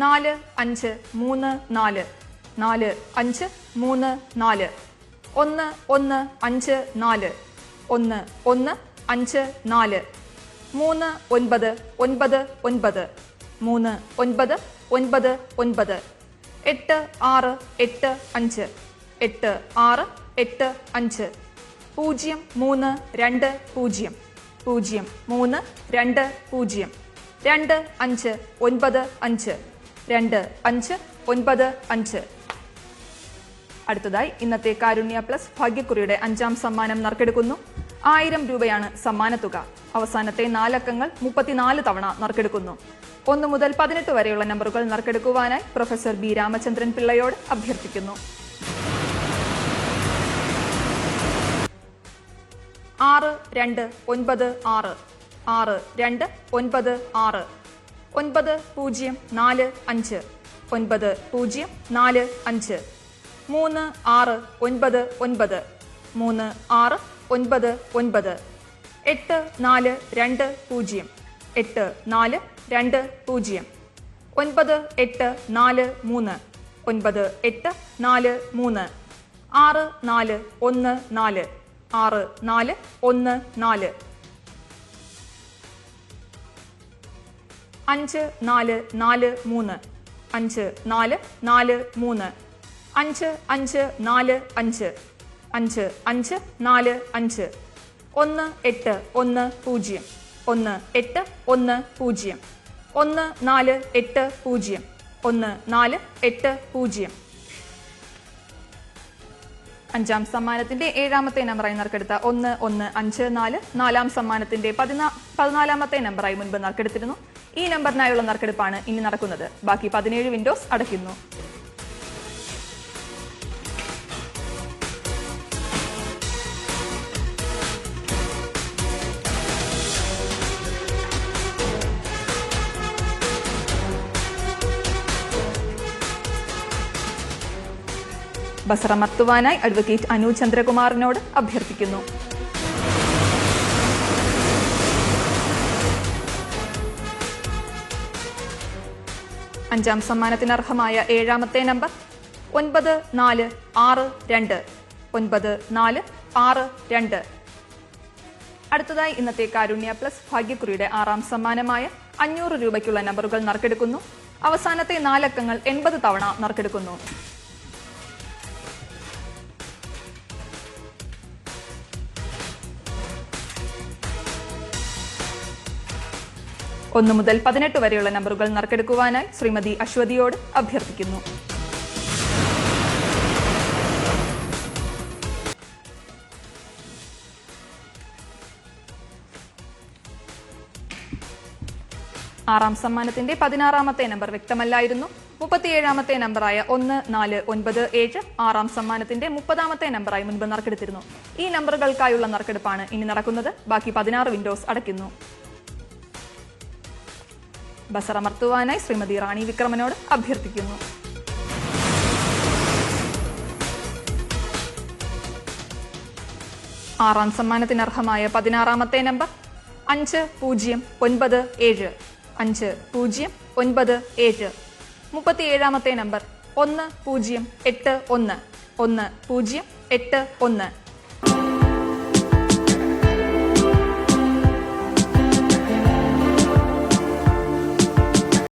4 5 3 4 4 5 3 4 1 1 5 4 1 1 5 4 3 9 9 9 3 9 9 9 8 6 8 5 8 6 8 5 0 3 2 0 0 3 2 0 2 5 9 5 2 5 9 5. അടുത്തതായി ഇന്നത്തെ കാരുണ്യ പ്ലസ് ഭാഗ്യക്കുറിയുടെ 5ാം സമ്മാനം നറുക്കെടുക്കുന്നു. 1000 രൂപയാണ് സമ്മാനത്തുക. അവസാനത്തെ 4 അക്കങ്ങൾ 34 തവണ നറുക്കെടുക്കുന്നു. 1 മുതൽ 18 വരെയുള്ള നമ്പറുകൾ നറുക്കെടുക്കുവാനായി പ്രൊഫസർ ബി രാമചന്ദ്രൻ പിള്ളയോട് അഭ്യർത്ഥിക്കുന്നു. 6 2 9 6 6 2 9 6 9 0 4 5 9 0 4 5 3 6 9 9 3 6 9 9 8 4 2 0 8 4 2 0 9 8 4 3 9 8 4 3 6 4 1 4 6 4 1 4 5 4 4 3 5 4 4 3 5 5 4 5 5 5 4 5 1 8 1 0 1 8 1 0 1 4 8 0 1 4 8 0. 5ാം സമ്മാനത്തിന്റെ 7ാമത്തെ നമ്പറായി നറുക്കെടുത്ത 1 1 5 4 4ാം സമ്മാനത്തിന്റെ 14ാമത്തെ നമ്പറായി മുൻപ് നറുക്കെടുത്തിരുന്നു. ഈ നമ്പറിനായുള്ള നറുക്കെടുപ്പാണ് ഇനി നടക്കുന്നത്. ബാക്കി 17 വിൻഡോസ് അടയ്ക്കുന്നു. ബസറമർത്തുവാനായി അഡ്വക്കേറ്റ് അനു ചന്ദ്രകുമാറിനോട് അഭ്യർത്ഥിക്കുന്നു. അഞ്ചാം സമ്മാനത്തിന് അർഹമായ 7ാമത്തെ നമ്പർ 9 4 6 2 9 4 6 2. അടുത്തതായി ഇന്നത്തെ കാരുണ്യ പ്ലസ് ഭാഗ്യക്കുറിയുടെ 6ാം സമ്മാനമായ 500 രൂപയ്ക്കുള്ള നമ്പറുകൾ നറുക്കെടുക്കുന്നു. അവസാനത്തെ 4 അക്കങ്ങൾ 80 തവണ നറുക്കെടുക്കുന്നു. 1 മുതൽ 18 വരെയുള്ള നമ്പറുകൾ നറുക്കെടുക്കുവാനായി ശ്രീമതി അശ്വതിയോട് അഭ്യർത്ഥിക്കുന്നു. ആറാം സമ്മാനത്തിന്റെ 16ാമത്തെ നമ്പർ വ്യക്തമല്ലായിരുന്നു. 37ാമത്തെ നമ്പറായ 1 4 9 7 6ാം സമ്മാനത്തിന്റെ 30ാമത്തെ നമ്പറായി മുൻപ് നറുക്കെടുത്തിരുന്നു. ഈ നമ്പറുകൾക്കായുള്ള നറുക്കെടുപ്പാണ് ഇനി നടക്കുന്നത്. ബാക്കി 16 വിൻഡോസ് അടയ്ക്കുന്നു. ബസറമർത്തുവാനായി ശ്രീമതി റാണി വിക്രമനോട് അഭ്യർത്ഥിക്കുന്നു. ആറാം സമ്മാനത്തിന് അർഹമായ 16ാമത്തെ നമ്പർ 5 0 9 7 5 0 9 7. 37ാമത്തെ നമ്പർ 1 0 8 1 1 0 8 1.